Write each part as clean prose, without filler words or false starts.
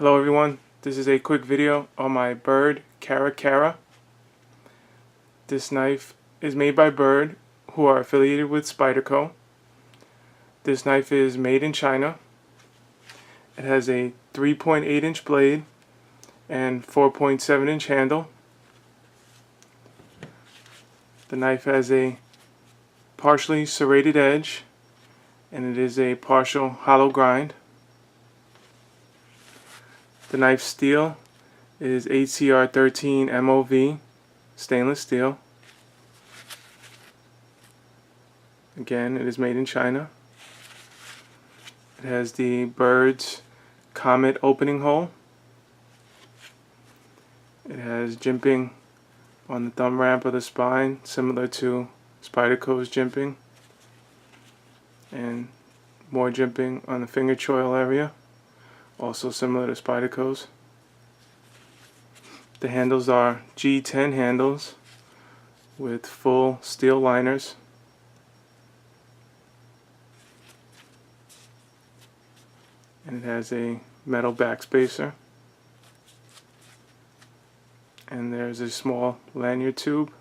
Hello everyone, this is a quick video on my Byrd Cara Cara. This knife is made by Byrd, who are affiliated with Spyderco. This knife is made in China. It has a 3.8 inch blade and 4.7 inch handle. The knife has a partially serrated edge and it is a partial hollow grind. The knife steel is HCR13 MOV stainless steel. Again, it is made in China. It has the Byrd's comet opening hole. It has jimping on the thumb ramp of the spine, similar to Spyderco's jimping, and more jimping on the finger choil area, also similar to Spyderco's. The handles are G10 handles with full steel liners. And it has a metal backspacer. And there's a small lanyard tube.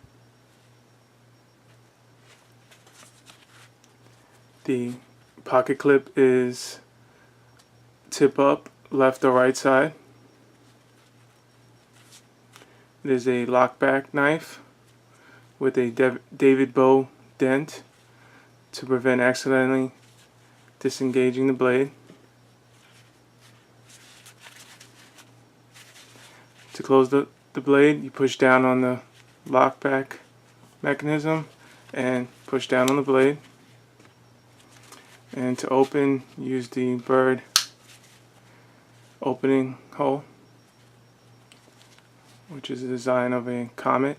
The pocket clip is tip up, left or right side. It is a lockback knife with a David bow dent to prevent accidentally disengaging the blade. To close the blade, you push down on the lockback mechanism and push down on the blade. And to open, use the Byrd opening hole, which is a design of a comet.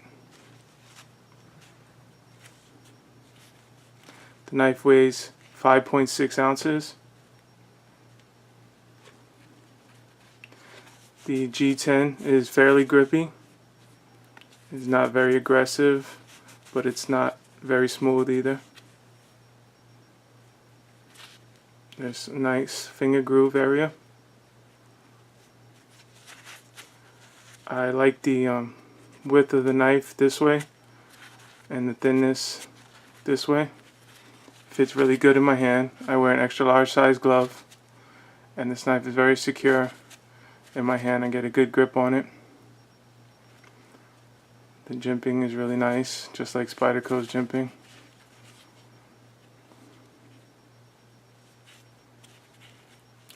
The knife weighs 5.6 ounces. The G10 is fairly grippy. It's not very aggressive, but it's not very smooth either. There's a nice finger groove area. I like the width of the knife this way and the thinness this way. Fits really good in my hand. I wear an extra large size glove, and this knife is very secure in my hand. I get a good grip on it. The jimping is really nice, just like Spyderco's jimping.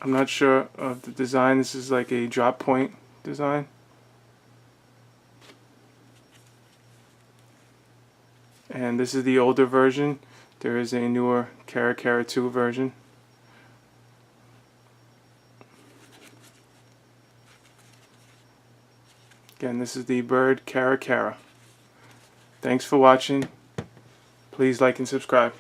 I'm not sure of the design. This is like a drop point design. And this is the older version. There is a newer Cara Cara 2 version. Again, this is the Byrd Cara Cara. Thanks for watching. Please like and subscribe.